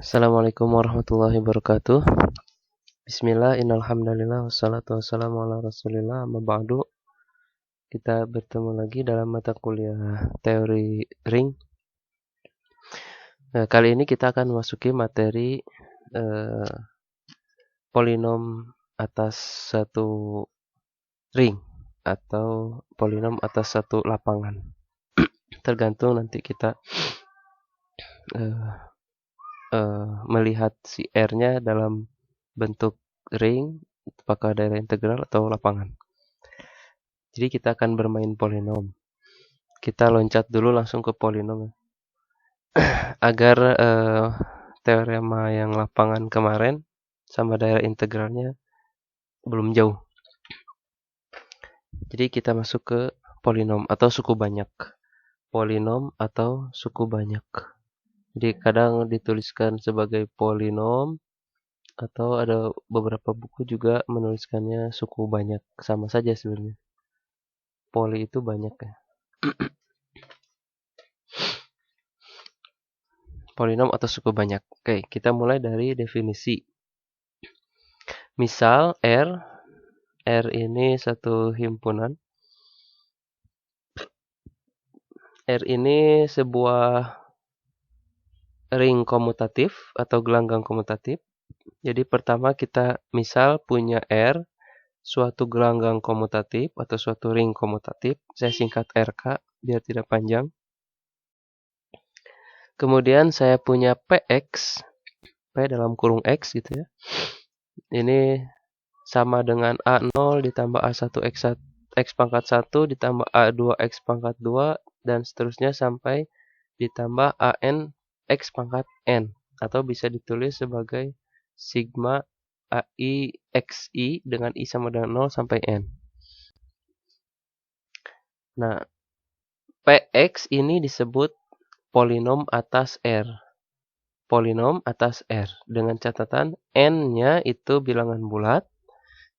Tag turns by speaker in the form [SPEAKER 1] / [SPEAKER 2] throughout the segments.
[SPEAKER 1] Assalamualaikum warahmatullahi wabarakatuh. Bismillah, innalhamdulillah, wassalatu wassalamu ala rasulillah, amma ba'du. Kita bertemu lagi dalam mata kuliah teori ring. Kali ini kita akan memasuki materi polinom atas satu ring atau polinom atas satu lapangan. Tergantung nanti kita melihat si R-nya dalam bentuk ring, apakah daerah integral atau lapangan. Jadi kita akan bermain polinom. Kita loncat dulu langsung ke polinom agar teorema yang lapangan kemarin sama daerah integralnya belum jauh. Jadi kita masuk ke polinom atau suku banyak. Polinom atau suku banyak. Jadi kadang dituliskan sebagai polinom atau ada beberapa buku juga menuliskannya suku banyak. Sama saja sebenarnya. Poli itu banyak ya. Polinom atau suku banyak. Oke, kita mulai dari definisi. Misal R ini satu himpunan. R ini sebuah ring komutatif atau gelanggang komutatif. Jadi pertama kita misal punya R, suatu gelanggang komutatif atau suatu ring komutatif. Saya singkat RK biar tidak panjang. Kemudian saya punya PX, P dalam kurung X gitu ya. Ini sama dengan A0 ditambah A1 X pangkat 1 ditambah A2 X pangkat 2 dan seterusnya sampai ditambah AN X pangkat N. Atau bisa ditulis sebagai sigma AI XI dengan I sama dengan 0 sampai N. Nah, PX ini disebut polinom atas R. Polinom atas R. Dengan catatan N-nya itu bilangan bulat.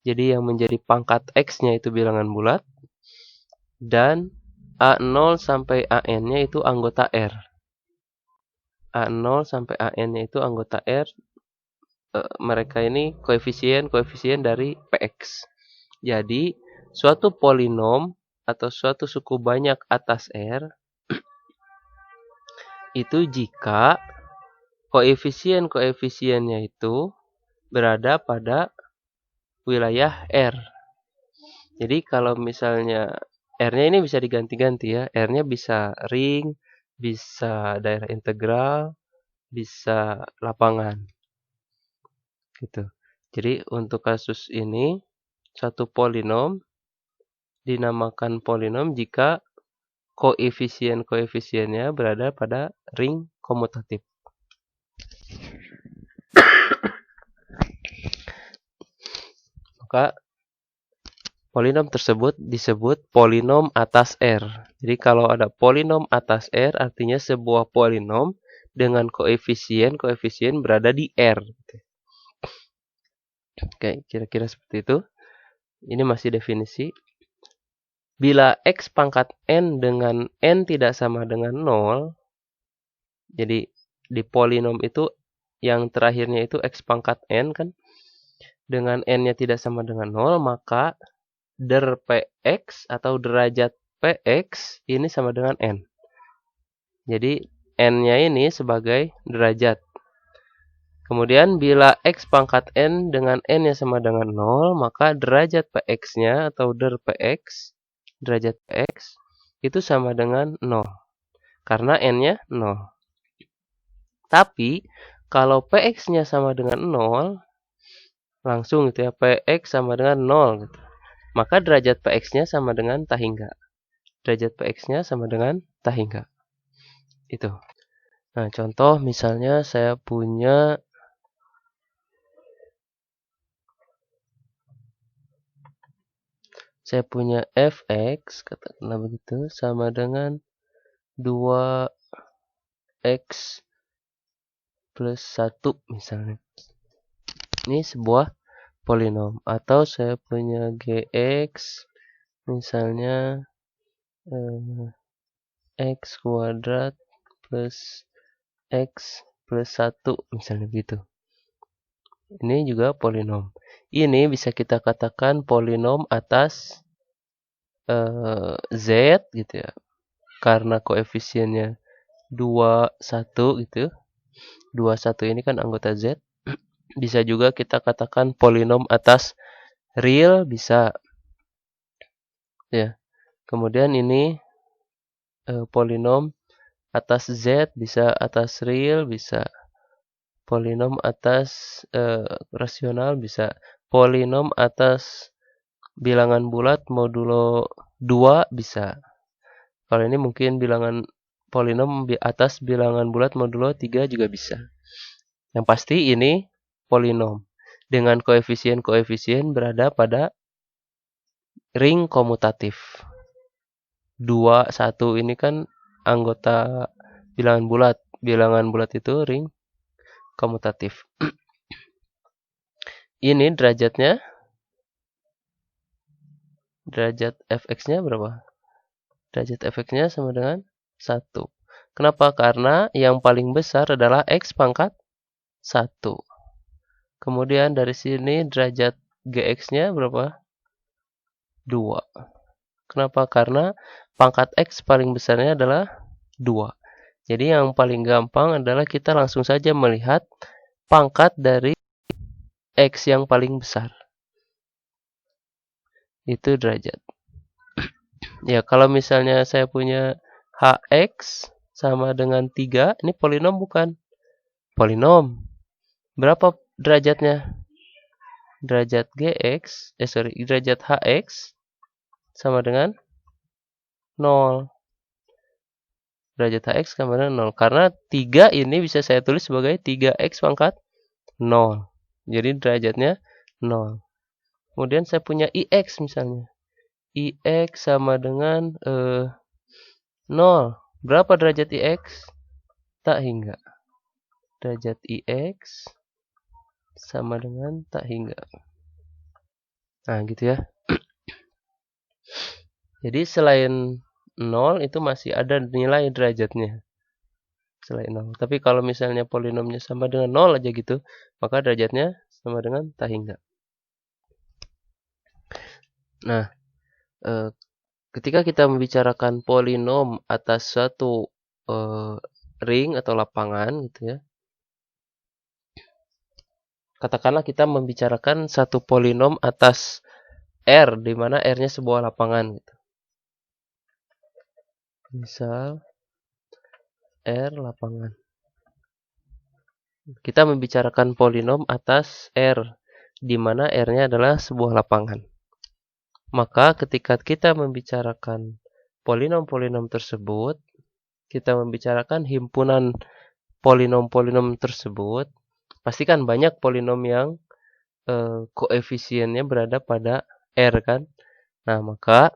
[SPEAKER 1] Jadi yang menjadi pangkat X-nya itu bilangan bulat. Dan A0 sampai AN-nya itu anggota R. A0 sampai AN-nya itu anggota R. Mereka ini koefisien dari PX. Jadi suatu polinom atau suatu suku banyak atas R itu jika koefisien-koefisiennya itu berada pada wilayah R. Jadi kalau misalnya R-nya ini bisa diganti-ganti ya. R-nya bisa ring, bisa daerah integral, bisa lapangan. Gitu. Jadi untuk kasus ini satu polinom dinamakan polinom jika koefisien-koefisiennya berada pada ring komutatif. Maka polinom tersebut disebut polinom atas R. Jadi kalau ada polinom atas R artinya sebuah polinom dengan koefisien berada di R. Oke, kira-kira seperti itu. Ini masih definisi. Bila X pangkat N dengan N tidak sama dengan 0, jadi di polinom itu yang terakhirnya itu X pangkat N kan, dengan N-nya tidak sama dengan 0, maka der PX atau derajat PX ini sama dengan N. Jadi N-nya ini sebagai derajat. Kemudian bila X pangkat N dengan N-nya sama dengan 0, maka derajat PX-nya atau der PX, derajat PX, itu sama dengan 0. Karena N-nya 0. Tapi kalau PX-nya sama dengan 0, langsung gitu ya, PX sama dengan 0 gitu. Maka derajat PX-nya sama dengan tahingga. Derajat PX-nya sama dengan tahingga. Itu. Nah, contoh misalnya saya punya fx, katakanlah begitu, sama dengan 2x plus 1 misalnya. Ini sebuah polinom. Atau saya punya gx, misalnya x kuadrat plus x plus 1 misalnya begitu. Ini juga polinom. Ini bisa kita katakan polinom atas Z gitu ya. Karena koefisiennya 2, 1 gitu. 2, 1 ini kan anggota Z. Bisa juga kita katakan polinom atas real bisa. Ya. Kemudian ini polinom atas Z bisa, atas real bisa. Polinom atas rasional bisa. Polinom atas bilangan bulat modulo 2 bisa. Kalau ini mungkin bilangan polinom atas bilangan bulat modulo 3 juga bisa. Yang pasti ini polinom dengan koefisien-koefisien berada pada ring komutatif. 2, 1 ini kan anggota bilangan bulat. Bilangan bulat itu ring komutatif. Ini derajatnya, derajat fx-nya berapa? Derajat fx-nya sama dengan 1. Kenapa? Karena yang paling besar adalah x pangkat 1. Kemudian dari sini derajat gx-nya berapa? 2. Kenapa? Karena pangkat x paling besarnya adalah 2. Jadi yang paling gampang adalah kita langsung saja melihat pangkat dari x yang paling besar. Itu derajat. Ya, kalau misalnya saya punya hx sama dengan 3, ini polinom bukan? Polinom. Berapa derajatnya? Derajat derajat hx sama dengan 0. Derajat hx sama dengan 0. Karena 3 ini bisa saya tulis sebagai 3x pangkat 0. Jadi derajatnya 0. Kemudian saya punya ix misalnya. Ix sama dengan 0. Berapa derajat ix? Tak hingga. Derajat ix sama dengan tak hingga. Nah, gitu ya. Jadi selain 0 itu masih ada nilai derajatnya. Selain 0. Tapi kalau misalnya polinomnya sama dengan 0 aja gitu, maka derajatnya sama dengan tak hingga. Nah, ketika kita membicarakan polinom atas suatu ring atau lapangan gitu ya. Katakanlah kita membicarakan satu polinom atas R, di mana R-nya sebuah lapangan gitu. Misal R lapangan. Kita membicarakan polinom atas R, di mana R-nya adalah sebuah lapangan. Maka ketika kita membicarakan polinom-polinom tersebut, kita membicarakan himpunan polinom-polinom tersebut, pastikan banyak polinom yang koefisiennya berada pada R kan. Nah, maka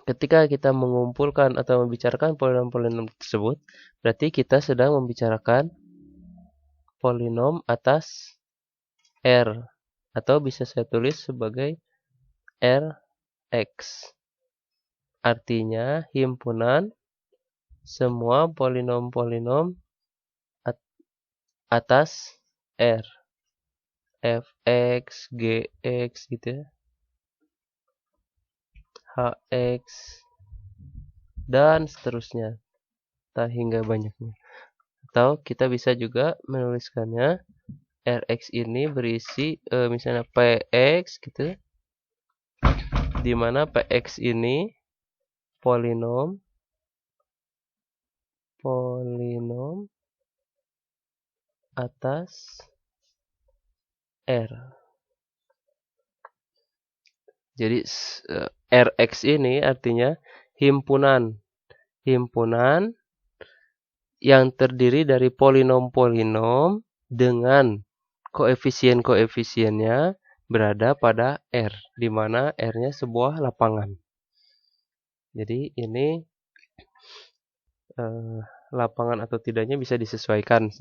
[SPEAKER 1] ketika kita mengumpulkan atau membicarakan polinom-polinom tersebut, berarti kita sedang membicarakan polinom atas R. Atau bisa saya tulis sebagai Rx. Artinya himpunan semua polinom-polinom atas R. Fx, Gx gitu ya. Hx dan seterusnya. Tak hingga banyaknya. Atau kita bisa juga menuliskannya Rx ini berisi misalnya Px gitu. Di mana Px ini polinom atas R. Jadi Rx ini artinya himpunan yang terdiri dari polinom-polinom dengan koefisien-koefisiennya berada pada R, di mana R-nya sebuah lapangan. Jadi ini lapangan atau tidaknya bisa disesuaikan.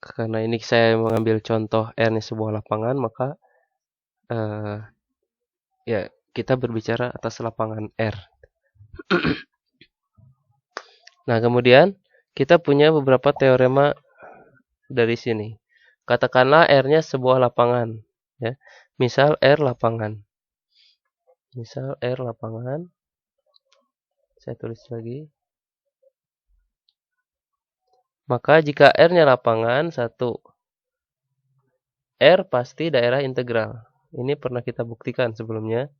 [SPEAKER 1] Karena ini saya mengambil contoh R-nya sebuah lapangan, maka ya kita berbicara atas lapangan R. Nah, kemudian kita punya beberapa teorema dari sini. Katakanlah R-nya sebuah lapangan, ya. Misal R lapangan. Misal R lapangan. Saya tulis lagi. Maka jika R-nya lapangan 1, R pasti daerah integral. Ini pernah kita buktikan sebelumnya.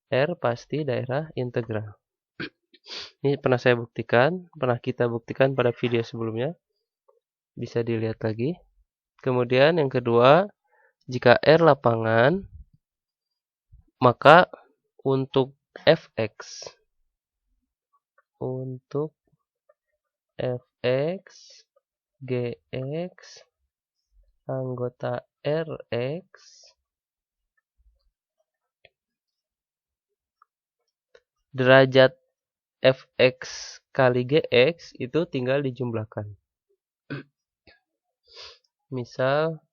[SPEAKER 1] R pasti daerah integral. Ini pernah saya buktikan, pernah kita buktikan pada video sebelumnya. Bisa dilihat lagi. Kemudian yang kedua, jika R lapangan, maka untuk fx gx anggota Rx derajat fx kali gx itu tinggal dijumlahkan. Misal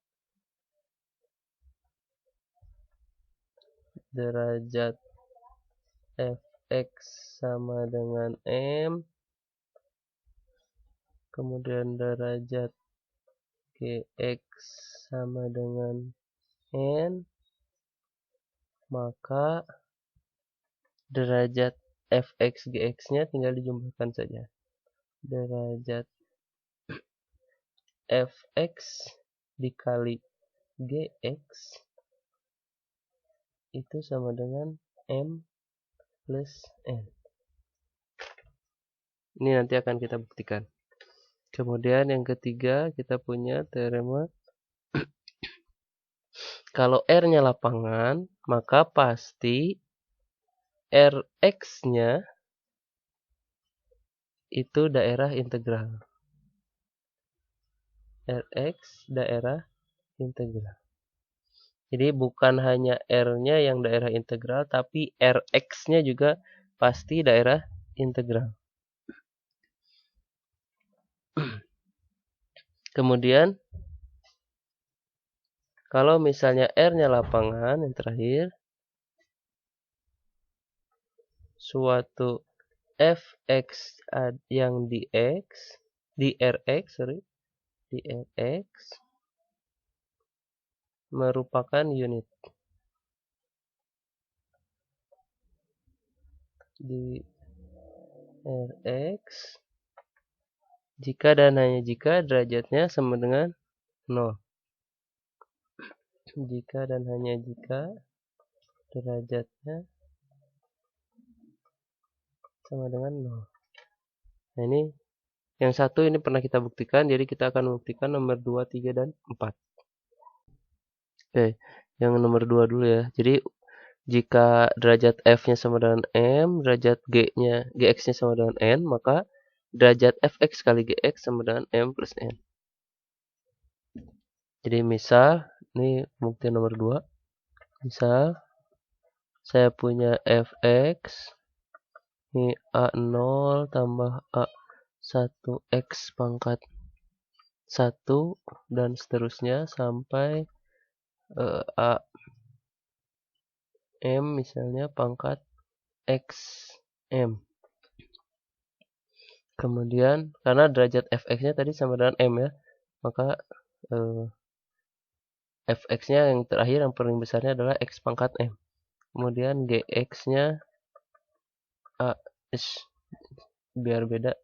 [SPEAKER 1] derajat fx sama dengan m, kemudian derajat gx sama dengan n, maka derajat fx gx-nya tinggal dijumlahkan saja. Derajat fx dikali gx itu sama dengan m plus n. Ini nanti akan kita buktikan. Kemudian yang ketiga kita punya teorema kalau R-nya lapangan, maka pasti Rx-nya itu daerah integral. Rx daerah integral. Jadi bukan hanya R-nya yang daerah integral, tapi Rx-nya juga pasti daerah integral. Kemudian, kalau misalnya R-nya lapangan, yang terakhir, suatu fx yang di Rx merupakan unit. Di Rx jika dan hanya jika derajatnya sama dengan 0. Jika dan hanya jika derajatnya sama dengan 0. Nah ini yang satu ini pernah kita buktikan, jadi kita akan membuktikan nomor 2, 3, dan 4. Oke, yang nomor 2 dulu ya. Jadi jika derajat F-nya sama dengan M, derajat Gx-nya sama dengan N, maka derajat Fx kali Gx sama dengan M plus N. Jadi misal, ini bukti nomor 2. Misal, saya punya Fx, ini A0 tambah A1x pangkat 1, dan seterusnya sampai A M misalnya pangkat xm. Kemudian karena derajat fx-nya tadi sama dengan m ya, maka fx-nya yang terakhir yang paling besarnya adalah x pangkat m. Kemudian gx-nya biar beda,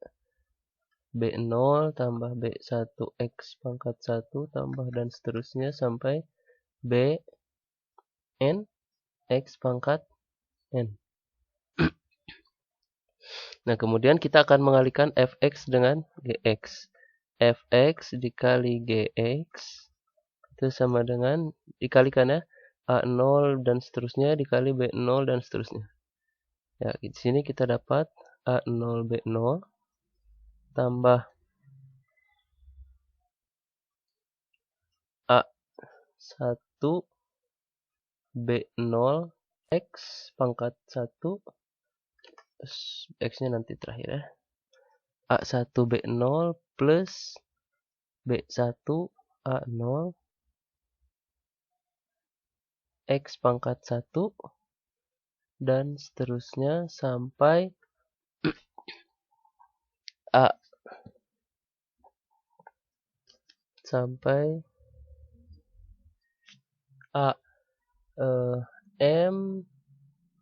[SPEAKER 1] b0 tambah b1x pangkat 1 tambah dan seterusnya sampai bn x pangkat n. Nah, kemudian kita akan mengalihkan fx dengan gx. Fx dikali gx itu sama dengan dikalikan ya A0 dan seterusnya dikali B0 dan seterusnya. Ya, di sini kita dapat A0 B0 tambah A1 B0 X pangkat 1, X-nya nanti terakhir ya. A1 B0 plus B1 A0 X pangkat 1 dan seterusnya sampai A sampai A M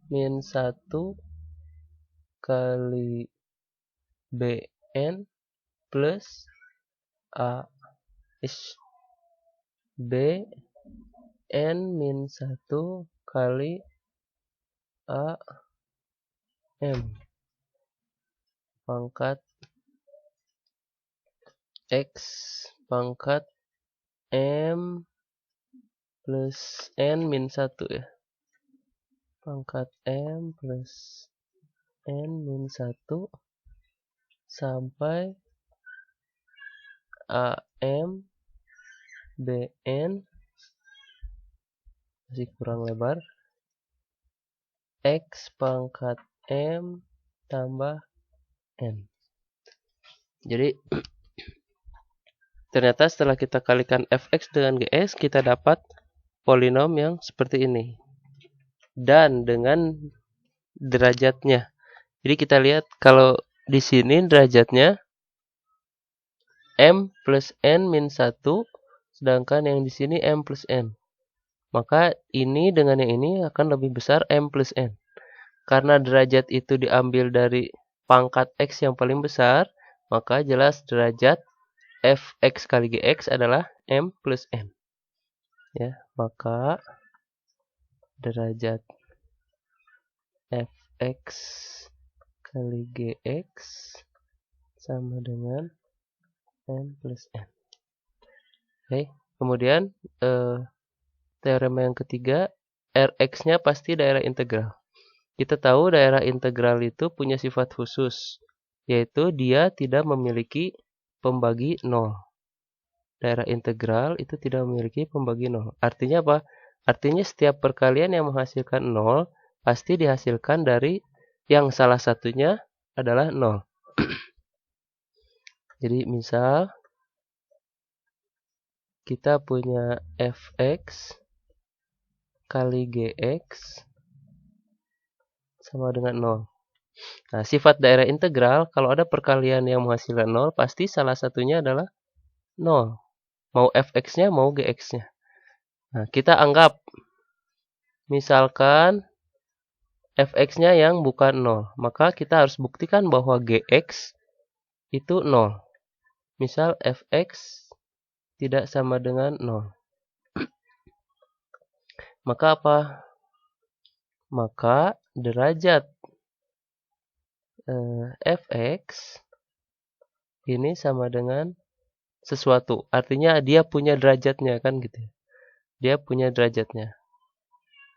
[SPEAKER 1] min 1 kali BN plus A B N min 1 kali A M pangkat X pangkat M plus N min 1 ya. Pangkat M plus N min 1 sampai AM BN masih kurang lebar X pangkat M tambah N. Jadi ternyata setelah kita kalikan fx dengan gs kita dapat polinom yang seperti ini dan dengan derajatnya. Jadi kita lihat kalau di sini derajatnya M plus N min 1 sedangkan yang di sini M plus N. Maka ini dengan yang ini akan lebih besar M plus N. Karena derajat itu diambil dari pangkat X yang paling besar, maka jelas derajat fx kali gx adalah M plus N. Ya, maka derajat fx kali gx sama dengan M plus N. Oke, kemudian teorema yang ketiga, Rx-nya pasti daerah integral. Kita tahu daerah integral itu punya sifat khusus, yaitu dia tidak memiliki pembagi 0. Daerah integral itu tidak memiliki pembagi 0. Artinya apa? Artinya setiap perkalian yang menghasilkan 0, pasti dihasilkan dari yang salah satunya adalah 0. Jadi misal, kita punya fx kali gx sama dengan 0. Nah, sifat daerah integral, kalau ada perkalian yang menghasilkan 0, pasti salah satunya adalah 0. Mau fx-nya, mau gx-nya. Nah, kita anggap, misalkan, fx-nya yang bukan 0. Maka kita harus buktikan bahwa gx itu 0. Misal, fx tidak sama dengan 0. Maka apa? Maka derajat fx ini sama dengan sesuatu. Artinya dia punya derajatnya kan gitu. Dia punya derajatnya.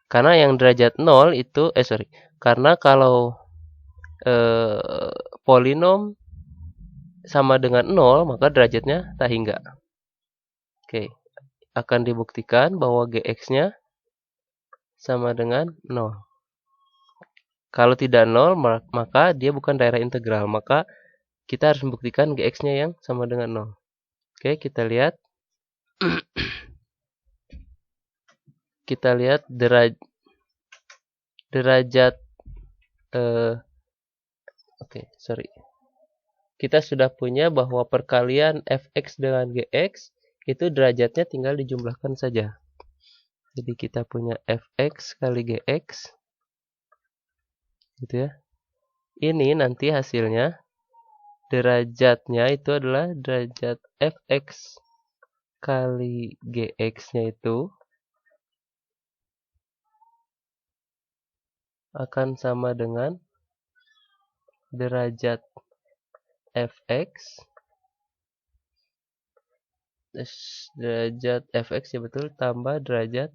[SPEAKER 1] Karena yang derajat 0 itu karena kalau polinom sama dengan 0 maka derajatnya tak hingga. Oke. Akan dibuktikan bahwa gx-nya sama dengan 0. Kalau tidak 0 maka dia bukan daerah integral. Maka kita harus membuktikan gx-nya yang sama dengan 0. Oke, kita lihat. Kita lihat derajat kita sudah punya bahwa perkalian fx dengan gx itu derajatnya tinggal dijumlahkan saja. Jadi kita punya fx kali gx gitu ya. Ini nanti hasilnya derajatnya itu adalah derajat fx kali gx-nya itu akan sama dengan derajat fx ya betul tambah derajat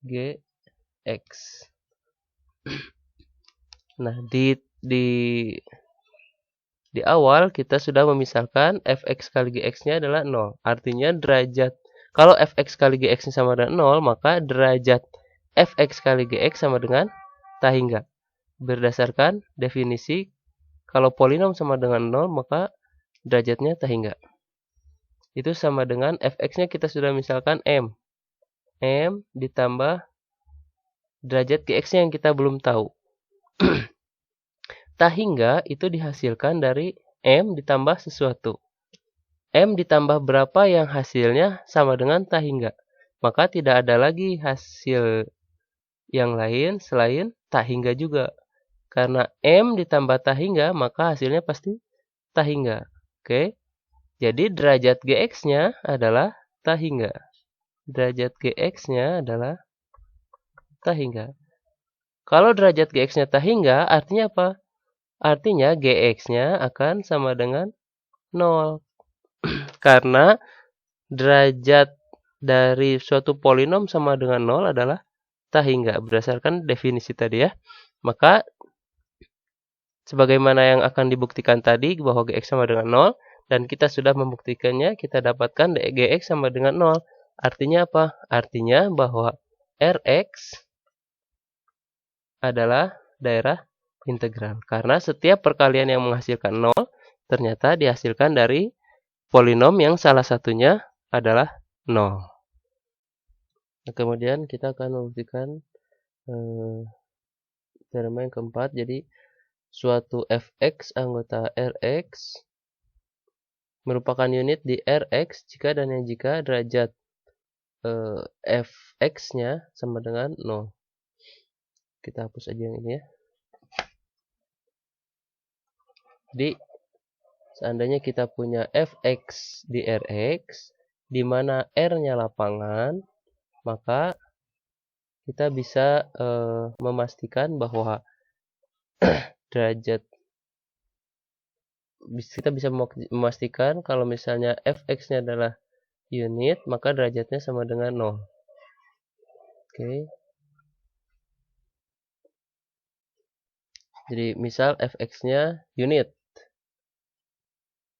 [SPEAKER 1] gx. Nah, di awal kita sudah memisahkan fx kali gx-nya adalah 0. Artinya derajat kalau fx kali gx-nya sama dengan 0, maka derajat fx kali gx sama dengan tak hingga. Berdasarkan definisi, kalau polinom sama dengan 0, maka derajatnya tak hingga. Itu sama dengan fx-nya kita sudah misalkan m. M ditambah derajat gx-nya yang kita belum tahu. Tak hingga itu dihasilkan dari M ditambah sesuatu. M ditambah berapa yang hasilnya sama dengan tak hingga. Maka tidak ada lagi hasil yang lain selain tak hingga juga. Karena M ditambah tak hingga, maka hasilnya pasti tak hingga. Oke. Jadi derajat GX-nya adalah tak hingga. Derajat GX-nya adalah tak hingga. Kalau derajat GX-nya tak hingga, artinya apa? Artinya GX-nya akan sama dengan 0. Karena derajat dari suatu polinom sama dengan 0 adalah tak hingga. Berdasarkan definisi tadi ya. Maka, sebagaimana yang akan dibuktikan tadi bahwa GX sama dengan 0. Dan kita sudah membuktikannya, kita dapatkan GX sama dengan 0. Artinya apa? Artinya bahwa Rx adalah daerah integral. Karena setiap perkalian yang menghasilkan 0 ternyata dihasilkan dari polinom yang salah satunya adalah 0. Nah, kemudian kita akan membuktikan teorema yang keempat. Jadi suatu fx anggota Rx merupakan unit di Rx jika dan hanya jika derajat fx-nya sama dengan 0. Kita hapus aja yang ini ya. Jadi seandainya kita punya fx di Rx, di mana R-nya lapangan, maka kita bisa memastikan bahwa derajat, kita bisa memastikan kalau misalnya fx-nya adalah unit, maka derajatnya sama dengan 0. Oke. Jadi misal fx-nya unit.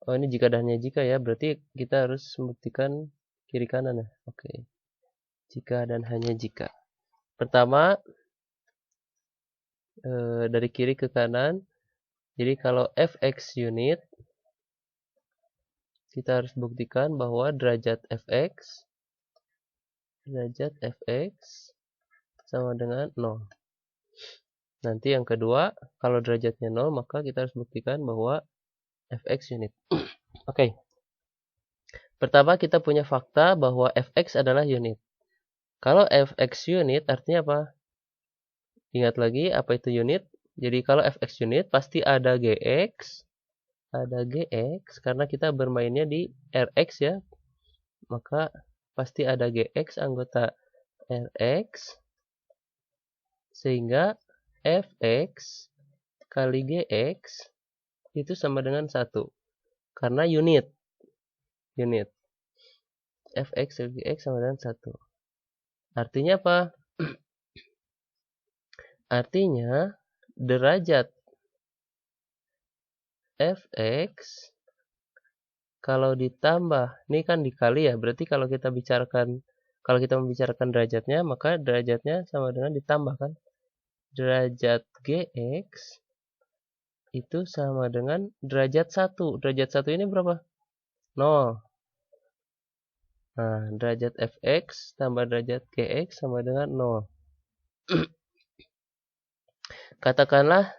[SPEAKER 1] Oh, ini jika dan hanya jika ya, berarti kita harus membuktikan kiri kanan ya. Oke. Jika dan hanya jika. Pertama, dari kiri ke kanan. Jadi kalau fx unit, kita harus buktikan bahwa derajat fx sama dengan 0. Nanti yang kedua, kalau derajatnya 0, maka kita harus buktikan bahwa fx unit. Oke. Pertama, kita punya fakta bahwa fx adalah unit. Kalau fx unit artinya apa? Ingat lagi apa itu unit? Jadi kalau fx unit pasti ada gx, karena kita bermainnya di Rx ya. Maka pasti ada gx anggota Rx, sehingga fx kali gx itu sama dengan 1. Karena unit. Fx kali gx sama dengan 1. Artinya apa? Artinya derajat fx kalau ditambah, ini kan dikali ya, berarti kalau kita membicarakan derajatnya, maka derajatnya sama dengan ditambah kan. Derajat gx itu sama dengan derajat 1. Derajat 1 ini berapa? 0. Nah, derajat fx tambah derajat gx sama dengan 0. Katakanlah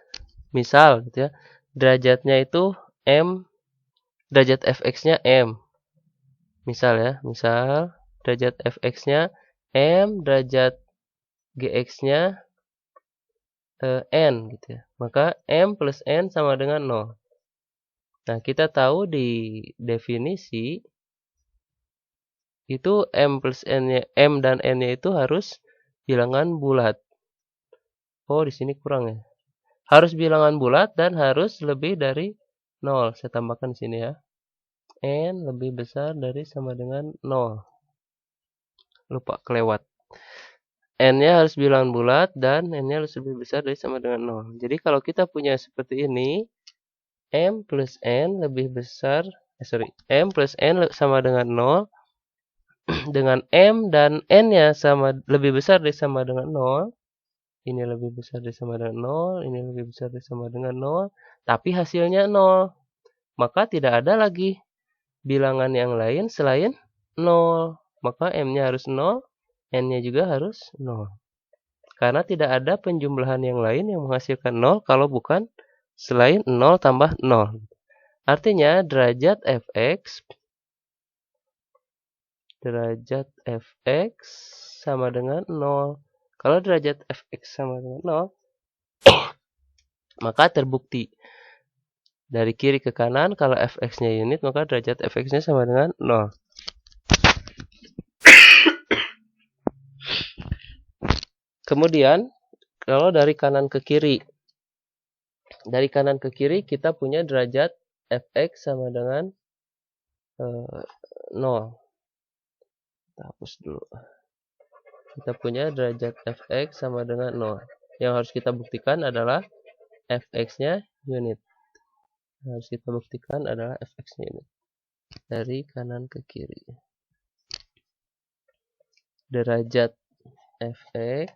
[SPEAKER 1] misal gitu ya, derajatnya itu m, derajat fx-nya m. Misal ya, derajat fx-nya m, derajat gx-nya n gitu ya. Maka m plus n sama dengan 0. Nah, kita tahu di definisi itu m plus n-nya, m dan n-nya itu harus bilangan bulat. Oh, di sini kurang ya. Harus bilangan bulat dan harus lebih dari 0. Saya tambahkan di sini ya. N lebih besar dari sama dengan 0. Lupa kelewat. N-nya harus bilangan bulat dan N-nya harus lebih besar dari sama dengan 0. Jadi kalau kita punya seperti ini, M plus N lebih besar, M plus N sama dengan 0. Dengan M dan N-nya lebih besar dari sama dengan 0. Ini lebih besar dari sama dengan 0, ini lebih besar dari sama dengan 0, tapi hasilnya 0. Maka tidak ada lagi bilangan yang lain selain 0. Maka M-nya harus 0, N-nya juga harus 0. Karena tidak ada penjumlahan yang lain yang menghasilkan 0 kalau bukan selain 0 tambah 0. Artinya derajat fx derajat fx sama dengan 0. Kalau derajat fx sama dengan 0, maka terbukti dari kiri ke kanan, kalau fx-nya unit, maka derajat fx-nya sama dengan 0. Kemudian, kalau dari kanan ke kiri, kita punya derajat fx sama dengan 0. Kita hapus dulu. Kita punya derajat fx sama dengan 0. Yang harus kita buktikan adalah fx-nya unit. Harus kita buktikan adalah fx-nya unit. Dari kanan ke kiri. Derajat fx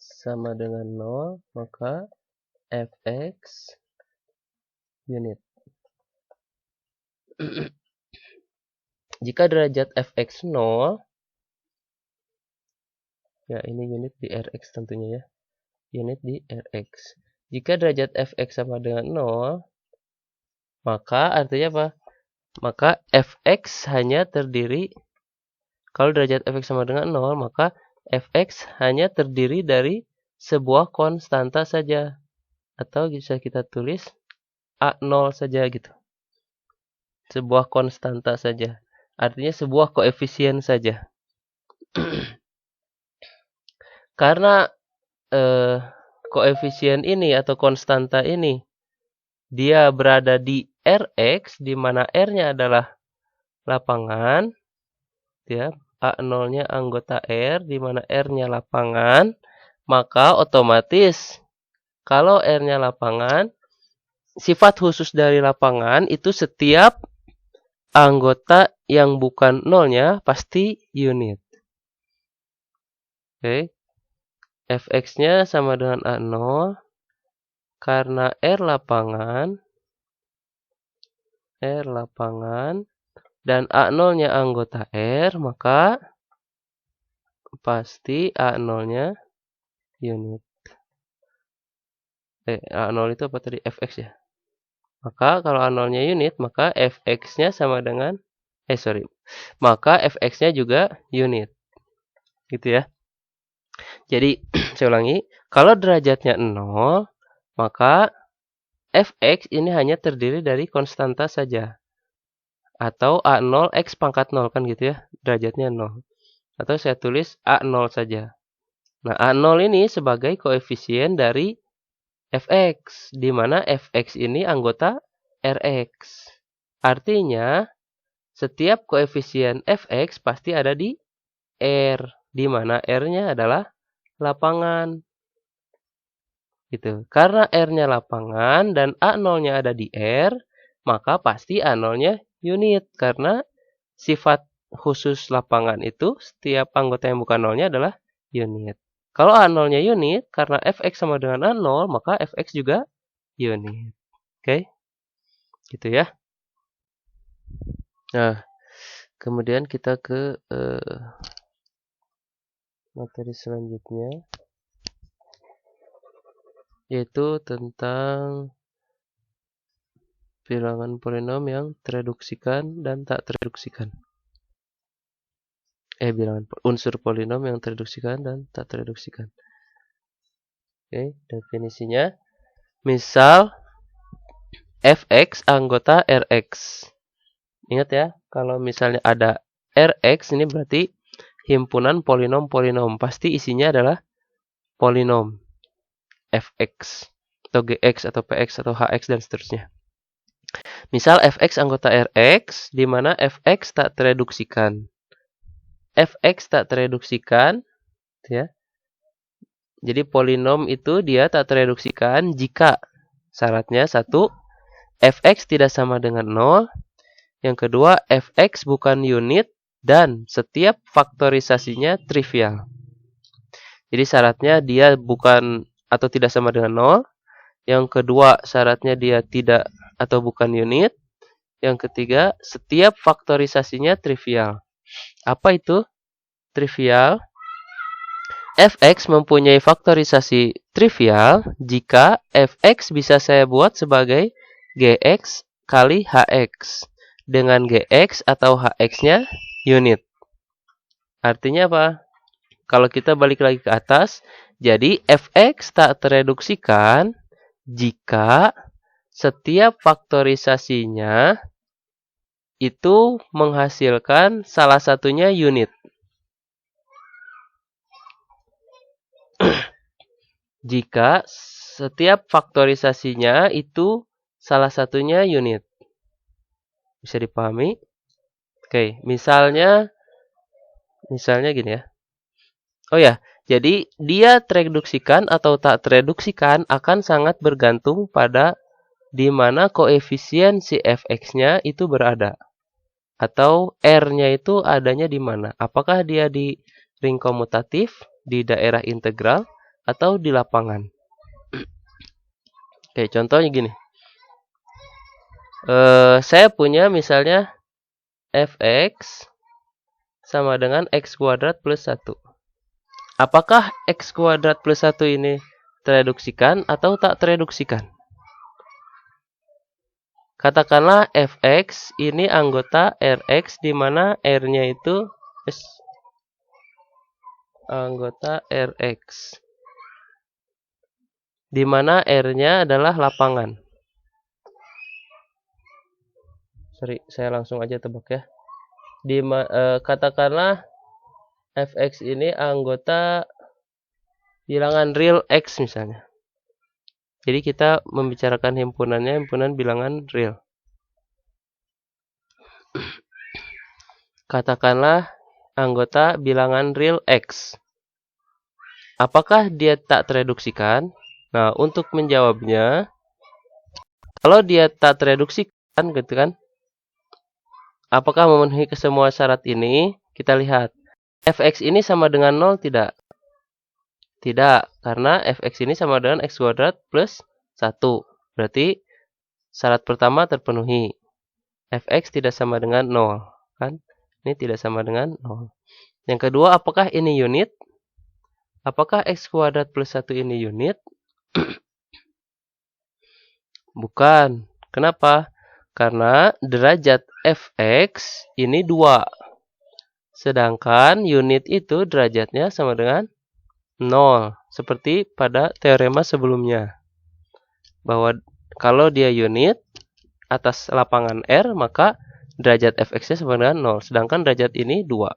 [SPEAKER 1] sama dengan 0, maka fx unit. Jika derajat fx 0, ya ini unit di rx tentunya ya. Unit di rx. Jika derajat fx sama dengan 0, maka artinya apa? Maka fx hanya terdiri, kalau derajat fx sama dengan 0, maka fx hanya terdiri dari sebuah konstanta saja. Atau bisa kita tulis A0 saja gitu. Sebuah konstanta saja. Artinya sebuah koefisien saja. Karena koefisien ini atau konstanta ini dia berada di Rx, di mana R-nya adalah lapangan, ya, A0-nya anggota R, di mana R-nya lapangan, maka otomatis kalau R-nya lapangan, sifat khusus dari lapangan itu setiap anggota yang bukan nolnya pasti unit. Oke. Fx-nya sama dengan A0. Karena R lapangan dan A0-nya anggota R, maka pasti A0-nya unit. A0 itu apa tadi? Fx ya. Maka kalau A0-nya unit, maka Fx-nya sama dengan maka Fx-nya juga unit. Gitu ya. Jadi, saya ulangi, kalau derajatnya 0, maka Fx ini hanya terdiri dari konstanta saja. Atau A0 X pangkat 0 kan gitu ya, derajatnya 0. Atau saya tulis A0 saja. Nah, A0 ini sebagai koefisien dari Fx, di mana Fx ini anggota Rx. Artinya, setiap koefisien Fx pasti ada di R, di mana R-nya adalah lapangan. Gitu. Karena R-nya lapangan dan A0-nya ada di R, maka pasti A0-nya unit. Karena sifat khusus lapangan itu setiap anggota yang bukan nolnya adalah unit. Kalau A0-nya unit, karena Fx sama dengan A0, maka Fx juga unit. Oke? Gitu ya. Nah, kemudian kita ke materi selanjutnya, yaitu tentang bilangan polinom yang tereduksikan dan tak tereduksikan. Bilangan unsur polinom yang tereduksikan dan tak tereduksikan. Oke, definisinya. Misal Fx anggota Rx. Ingat ya, kalau misalnya ada Rx, ini berarti himpunan polinom-polinom. Pasti isinya adalah polinom. Fx, atau Gx, atau Px, atau Hx, dan seterusnya. Misal Fx anggota Rx, di mana Fx tak tereduksikan. Fx tak tereduksikan, ya. Jadi polinom itu dia tak tereduksikan jika syaratnya 1, Fx tidak sama dengan 0. Yang kedua, Fx bukan unit dan setiap faktorisasinya trivial. Jadi syaratnya dia bukan atau tidak sama dengan 0. Yang kedua, syaratnya dia tidak atau bukan unit. Yang ketiga, setiap faktorisasinya trivial. Apa itu trivial? Fx mempunyai faktorisasi trivial jika Fx bisa saya buat sebagai Gx kali Hx. dengan Gx atau Hx-nya unit. Artinya apa? Kalau kita balik lagi ke atas, jadi Fx tak tereduksikan jika setiap faktorisasinya itu menghasilkan salah satunya unit. Jika setiap faktorisasinya itu salah satunya unit. Bisa dipahami? Oke, misalnya gini ya. Oh ya, jadi dia tereduksikan atau tak tereduksikan akan sangat bergantung pada di mana koefisien si fx-nya itu berada. Atau R-nya itu adanya di mana. Apakah dia di ring komutatif, di daerah integral, atau di lapangan. Oke, contohnya gini. Saya punya misalnya fx sama dengan x kuadrat plus 1. Apakah x kuadrat plus 1 ini tereduksikan atau tak tereduksikan? Katakanlah fx ini anggota rx di mana r-nya itu anggota rx. Di mana r-nya adalah lapangan. Sorry, saya langsung aja tebak ya. Katakanlah fx ini anggota bilangan real x misalnya. Jadi kita membicarakan himpunan bilangan real. Katakanlah anggota bilangan real x. Apakah dia tak tereduksikan? Nah, untuk menjawabnya, kalau dia tak tereduksikan, gitu kan? Apakah memenuhi kesemua syarat ini? Kita lihat. Fx ini sama dengan 0 tidak? Tidak, karena fx ini sama dengan x kuadrat plus 1. Berarti syarat pertama terpenuhi. Fx tidak sama dengan 0. Kan? Ini tidak sama dengan 0. Yang kedua, apakah ini unit? Apakah x kuadrat plus 1 ini unit? Bukan. Kenapa? Karena derajat fx ini 2. Sedangkan unit itu derajatnya sama dengan 0. Seperti pada teorema sebelumnya. Bahwa kalau dia unit atas lapangan R, maka derajat fx-nya sama dengan 0. Sedangkan derajat ini 2.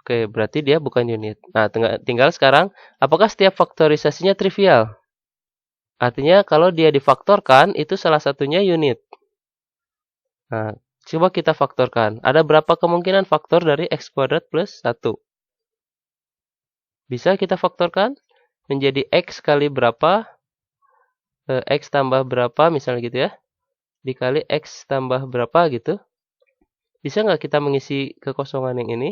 [SPEAKER 1] Oke, berarti dia bukan unit. Nah, tinggal sekarang, apakah setiap faktorisasinya trivial? Artinya kalau dia difaktorkan, itu salah satunya unit. Nah, coba kita faktorkan. Ada berapa kemungkinan faktor dari x kuadrat plus 1? Bisa kita faktorkan menjadi x kali berapa? X tambah berapa misalnya gitu ya. Dikali x tambah berapa gitu. Bisa nggak kita mengisi kekosongan yang ini?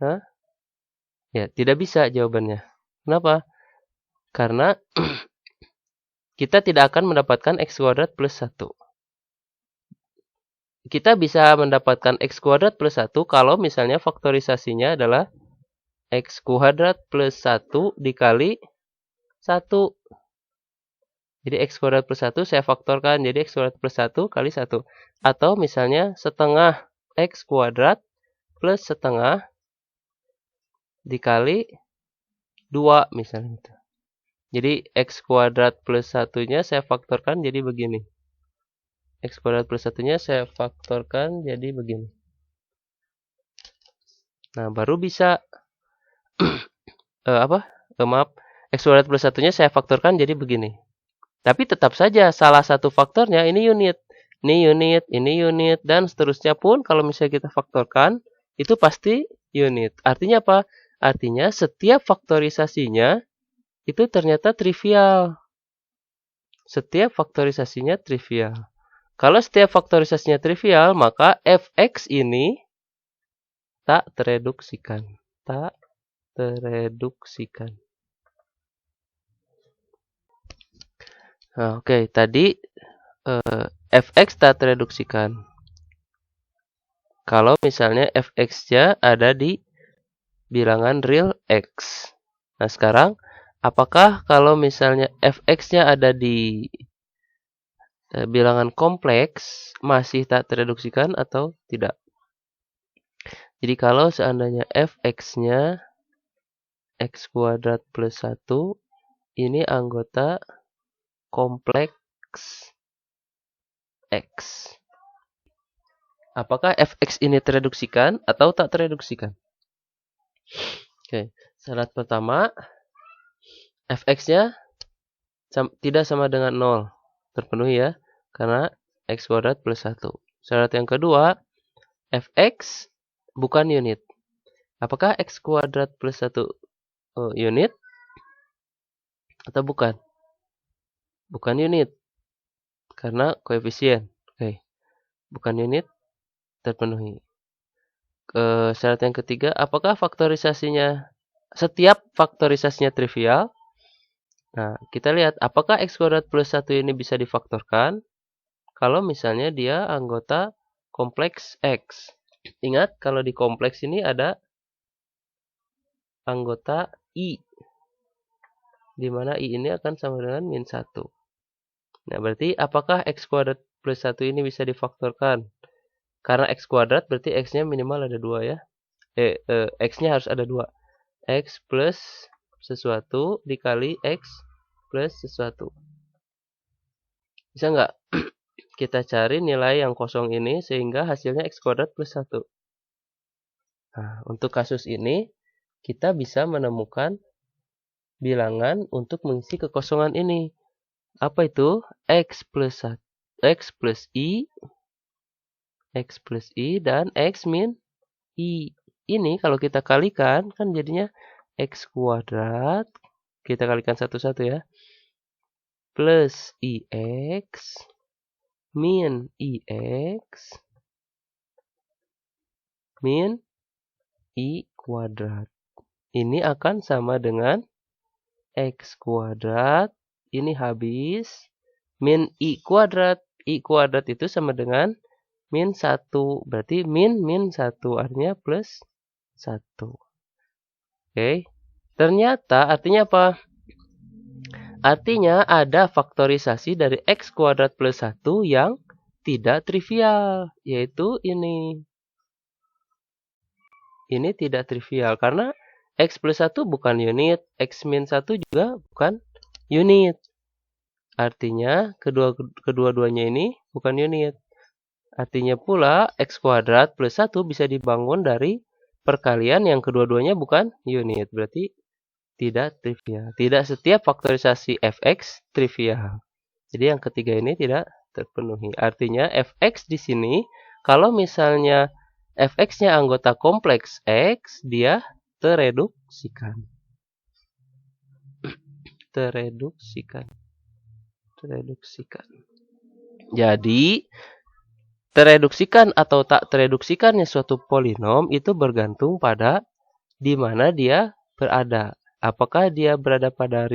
[SPEAKER 1] Hah? Ya, tidak bisa jawabannya. Kenapa? Karena kita tidak akan mendapatkan x kuadrat plus 1. Kita bisa mendapatkan x kuadrat plus 1 kalau misalnya faktorisasinya adalah x kuadrat plus 1 dikali 1. Jadi x kuadrat plus 1 saya faktorkan jadi x kuadrat plus 1 kali 1. Atau misalnya setengah x kuadrat plus setengah dikali 2 misalnya. Jadi x kuadrat plus 1-nya saya faktorkan jadi begini. X kuadrat plus 1-nya saya faktorkan jadi begini. Nah, baru bisa maaf, x kuadrat plus 1-nya saya faktorkan jadi begini. Tapi tetap saja salah satu faktornya ini unit. Ini unit, ini unit, dan seterusnya pun kalau misalnya kita faktorkan, itu pasti unit. Artinya apa? Artinya setiap faktorisasinya itu ternyata trivial. Setiap faktorisasinya trivial. Kalau setiap faktorisasinya trivial, maka fx ini tak tereduksikan. Tak tereduksikan. Nah, oke, tadi fx tak tereduksikan. Kalau misalnya fx-nya ada di bilangan real x. Nah, sekarang apakah kalau misalnya fx-nya ada di bilangan kompleks masih tak tereduksikan atau tidak. Jadi kalau seandainya fx-nya x kuadrat plus 1 ini anggota kompleks x. Apakah fx ini tereduksikan atau tak tereduksikan? Oke, syarat pertama fx-nya tidak sama dengan 0. Terpenuhi ya, karena x kuadrat plus 1. Syarat yang kedua, fx bukan unit. Apakah x kuadrat plus 1 unit atau bukan? Bukan unit, karena koefisien. Oke, bukan unit, terpenuhi. Syarat yang ketiga, apakah setiap faktorisasinya trivial? Nah, kita lihat apakah x kuadrat plus 1 ini bisa difaktorkan kalau misalnya dia anggota kompleks x. Ingat, kalau di kompleks ini ada anggota i, di mana i ini akan sama dengan min 1. Nah, berarti apakah x kuadrat plus 1 ini bisa difaktorkan? Karena x kuadrat berarti x-nya minimal ada 2 ya. X-nya harus ada 2. X plus sesuatu dikali X plus sesuatu. Bisa nggak kita cari nilai yang kosong ini sehingga hasilnya X kuadrat plus 1. Nah, untuk kasus ini kita bisa menemukan bilangan untuk mengisi kekosongan ini. Apa itu? X plus I, X plus I, dan X min I. Ini kalau kita kalikan kan jadinya X kuadrat, kita kalikan satu-satu ya, plus IX min IX min I kuadrat. Ini akan sama dengan X kuadrat, ini habis, min I kuadrat. I kuadrat itu sama dengan min 1, berarti min 1, artinya plus 1. Oke, ternyata artinya apa? Artinya ada faktorisasi dari X kuadrat plus 1 yang tidak trivial, yaitu ini. Ini tidak trivial karena X plus 1 bukan unit, X min 1 juga bukan unit. Artinya kedua-duanya ini bukan unit. Artinya pula X kuadrat plus 1 bisa dibangun dari perkalian yang kedua-duanya bukan unit. Berarti tidak trivial. Tidak setiap faktorisasi fx trivial. Jadi yang ketiga ini tidak terpenuhi. Artinya fx di sini kalau misalnya fx-nya anggota kompleks x, dia tereduksikan. Tereduksikan. Jadi tereduksikan atau tak tereduksikannya suatu polinom itu bergantung pada di mana dia berada. Apakah dia berada pada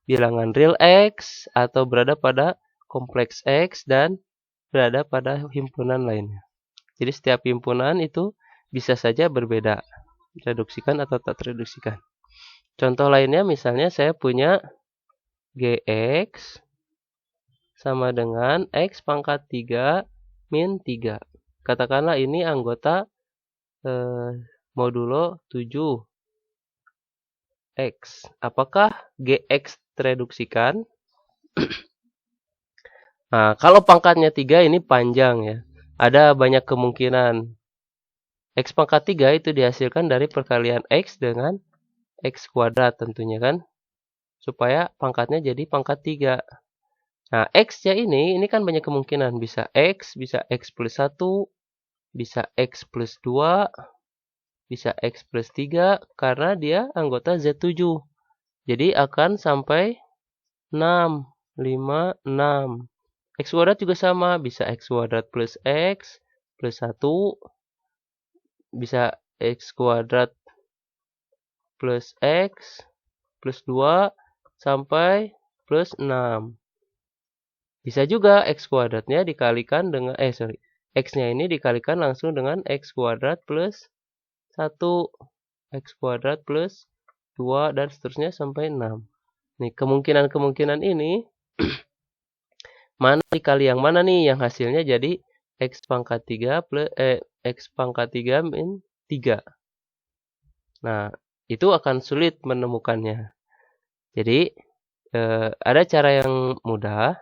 [SPEAKER 1] bilangan real X atau berada pada kompleks X dan berada pada himpunan lainnya. Jadi setiap himpunan itu bisa saja berbeda, reduksikan atau tak tereduksikan. Contoh lainnya misalnya saya punya Gx sama dengan X pangkat 3 min 3. Katakanlah ini anggota modulo 7. X. Apakah Gx tereduksikan? Nah, kalau pangkatnya 3 ini panjang ya. Ada banyak kemungkinan. X pangkat 3 itu dihasilkan dari perkalian X dengan X kuadrat tentunya kan. Supaya pangkatnya jadi pangkat 3. Nah, X-nya ini kan banyak kemungkinan. Bisa X plus 1, bisa X plus 2, bisa X plus 3 karena dia anggota Z7. Jadi akan sampai 6, 5, 6. X kuadrat juga sama, bisa X kuadrat plus X plus 1, bisa X kuadrat plus X plus 2 sampai plus 6. Bisa juga X kuadratnya dikalikan dengan, X-nya ini dikalikan langsung dengan X kuadrat plus 1, X kuadrat plus 2, dan seterusnya sampai 6. Nih, kemungkinan-kemungkinan ini Mana dikali yang mana nih yang hasilnya jadi X pangkat 3 plus X pangkat 3 min 3. Nah, itu akan sulit menemukannya. Jadi, ada cara yang mudah.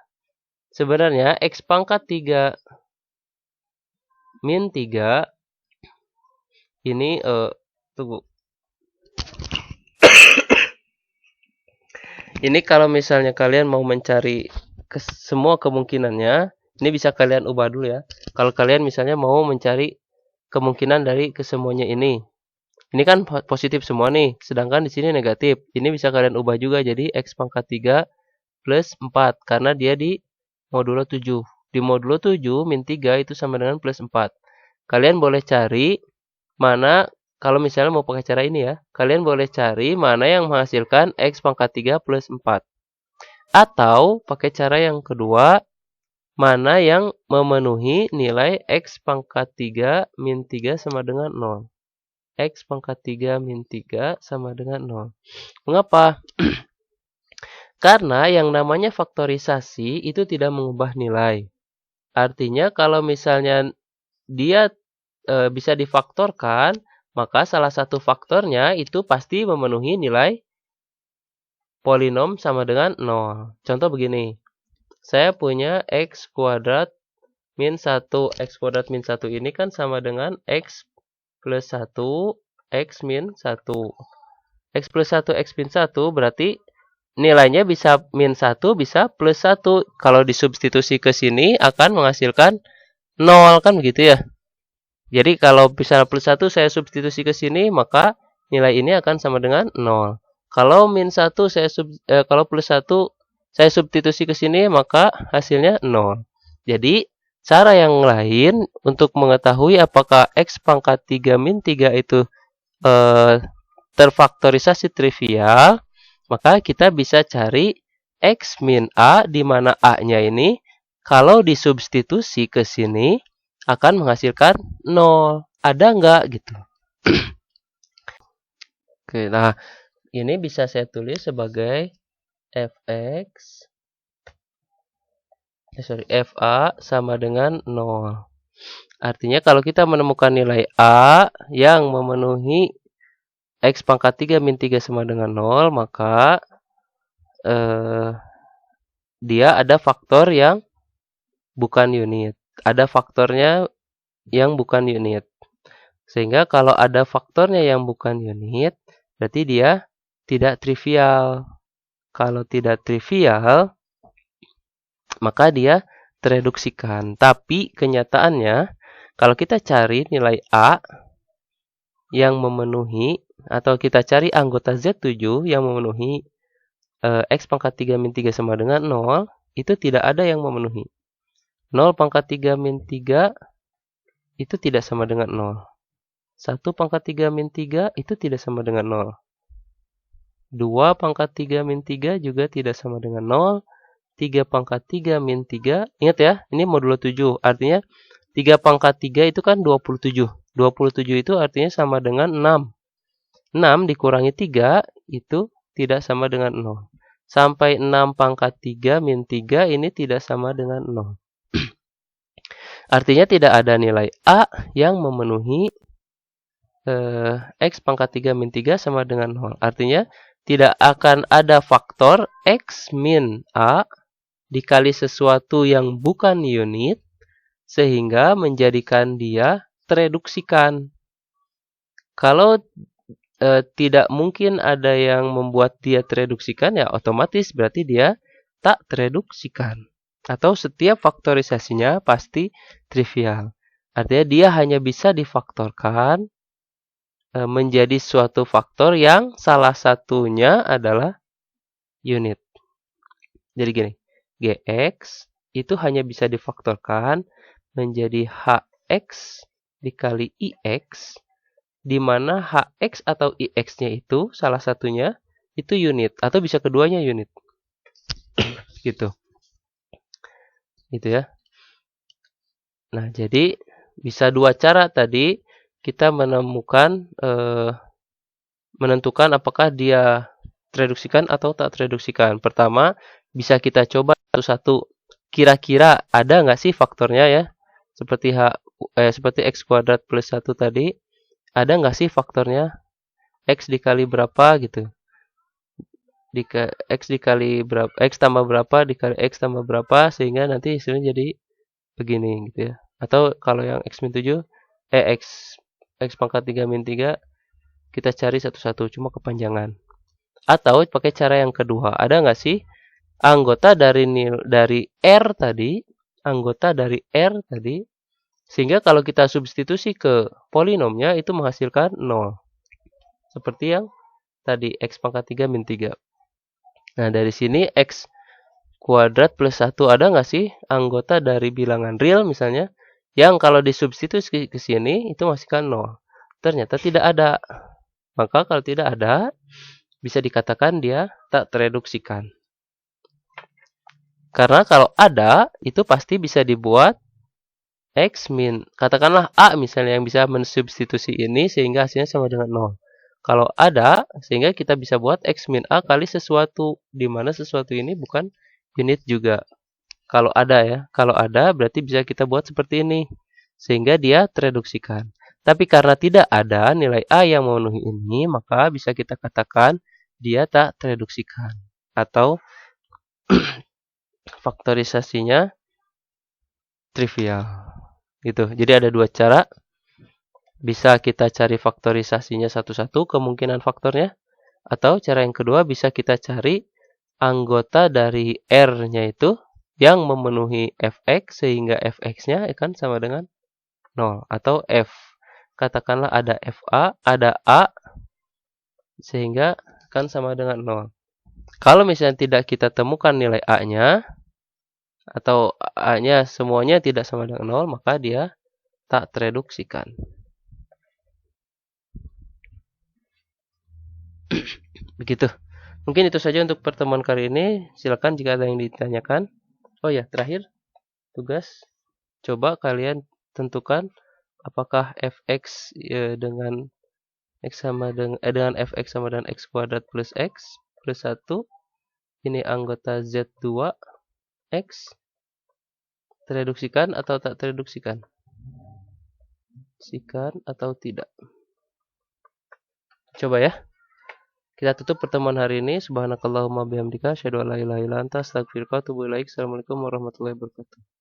[SPEAKER 1] Sebenarnya X pangkat 3 min 3 ini, tunggu. Ini kalau misalnya kalian mau mencari semua kemungkinannya, ini bisa kalian ubah dulu ya. Kalau kalian misalnya mau mencari kemungkinan dari kesemuanya ini. Ini kan positif semua nih, sedangkan di sini negatif. Ini bisa kalian ubah juga jadi X pangkat 3 plus 4, karena dia di modulo 7. Di modulo 7 min 3 itu sama dengan plus 4. Kalian boleh cari mana, kalau misalnya mau pakai cara ini ya, kalian boleh cari mana yang menghasilkan X pangkat 3 plus 4. Atau pakai cara yang kedua, mana yang memenuhi nilai X pangkat 3 min 3 sama dengan 0. X pangkat 3 min 3 sama dengan 0. Mengapa? Karena yang namanya faktorisasi itu tidak mengubah nilai. Artinya kalau misalnya dia bisa difaktorkan, maka salah satu faktornya itu pasti memenuhi nilai polinom sama dengan 0. Contoh begini. Saya punya X kuadrat min 1. X kuadrat min 1 ini kan sama dengan X plus 1, X min 1. X plus 1, X min 1 berarti nilainya bisa min 1, bisa plus 1. Kalau disubstitusi ke sini akan menghasilkan 0, kan begitu ya. Jadi kalau bisa plus 1 saya substitusi ke sini, maka nilai ini akan sama dengan 0. Kalau min 1 kalau plus 1 saya substitusi ke sini, maka hasilnya 0. Jadi cara yang lain untuk mengetahui apakah X pangkat 3 min 3 itu terfaktorisasi trivial, maka kita bisa cari X min A, di mana A-nya ini kalau disubstitusi ke sini akan menghasilkan 0. Ada nggak gitu? Oke, nah ini bisa saya tulis sebagai FA sama dengan 0. Artinya kalau kita menemukan nilai A yang memenuhi X pangkat 3 min 3 sama dengan 0, maka dia ada faktor yang bukan unit. Ada faktornya yang bukan unit. Sehingga kalau ada faktornya yang bukan unit, berarti dia tidak trivial. Kalau tidak trivial, maka dia tereduksikan. Tapi kenyataannya, kalau kita cari nilai A yang memenuhi, atau kita cari anggota Z7 yang memenuhi X pangkat 3 min 3 sama dengan 0, itu tidak ada yang memenuhi. 0 pangkat 3 min 3 itu tidak sama dengan 0. 1 pangkat 3 min 3 itu tidak sama dengan 0. 2 pangkat 3 min 3 juga tidak sama dengan 0. 3 pangkat 3 min 3, ingat ya, ini modulo 7. Artinya 3 pangkat 3 itu kan 27. 27 itu artinya sama dengan 6. 6 dikurangi 3 itu tidak sama dengan 0. Sampai 6 pangkat 3 min 3 ini tidak sama dengan 0. Artinya tidak ada nilai A yang memenuhi X pangkat 3 min 3 sama dengan 0. Artinya tidak akan ada faktor X min A dikali sesuatu yang bukan unit sehingga menjadikan dia tereduksikan. Kalau tidak mungkin ada yang membuat dia tereduksikan, ya otomatis berarti dia tak tereduksikan. Atau setiap faktorisasinya pasti trivial. Artinya dia hanya bisa difaktorkan menjadi suatu faktor yang salah satunya adalah unit. Jadi gini, Gx itu hanya bisa difaktorkan menjadi Hx dikali Ix, di mana Hx atau Ix-nya itu salah satunya itu unit, atau bisa keduanya unit. Gitu. Gitu ya. Nah, jadi bisa dua cara tadi kita menentukan apakah dia tereduksikan atau tak tereduksikan. Pertama, bisa kita coba satu-satu. kira-kira ada nggak sih faktornya ya? Seperti x kuadrat plus 1 tadi, ada nggak sih faktornya? X dikali berapa gitu. X dikali berapa, X tambah berapa dikali X tambah berapa, sehingga nanti hasilnya jadi begini gitu ya. Atau kalau yang X min 7, X pangkat 3 min 3, kita cari satu-satu, cuma kepanjangan. Atau pakai cara yang kedua, ada nggak sih anggota dari R tadi, sehingga kalau kita substitusi ke polinomnya itu menghasilkan 0. Seperti yang tadi X pangkat 3 min 3. Nah, dari sini X kuadrat plus 1 ada nggak sih anggota dari bilangan real misalnya, yang kalau disubstitusi ke sini itu menghasilkan 0. Ternyata tidak ada. Maka kalau tidak ada, bisa dikatakan dia tak tereduksikan. Karena kalau ada, itu pasti bisa dibuat X min, katakanlah A misalnya yang bisa mensubstitusi ini sehingga hasilnya sama dengan 0. Kalau ada, sehingga kita bisa buat X min A kali sesuatu, di mana sesuatu ini bukan unit juga. Kalau ada ya, kalau ada berarti bisa kita buat seperti ini, sehingga dia tereduksikan. Tapi karena tidak ada nilai A yang memenuhi ini, maka bisa kita katakan dia tak tereduksikan. Atau faktorisasinya trivial. Gitu. Jadi ada dua cara. Bisa kita cari faktorisasinya satu-satu, kemungkinan faktornya. Atau cara yang kedua bisa kita cari anggota dari R-nya itu yang memenuhi fx sehingga fx-nya akan sama dengan 0. Atau F. Katakanlah ada FA, ada A sehingga akan sama dengan 0. Kalau misalnya tidak kita temukan nilai A-nya atau A-nya semuanya tidak sama dengan 0, maka dia tak tereduksikan. Begitu. Mungkin itu saja untuk pertemuan kali ini. Silakan jika ada yang ditanyakan. Oh ya, terakhir tugas. Coba kalian tentukan apakah fx dengan x sama dengan fx sama dengan x kuadrat plus x plus 1 ini anggota z2 x tereduksikan atau tak tereduksikan? Sikan atau tidak? Coba ya. Kita tutup pertemuan hari ini. Subhanakallahumma bihamdika asyhadu an la ilaha illa anta astaghfiruka wa atubu ilaik. Assalamualaikum warahmatullahi wabarakatuh.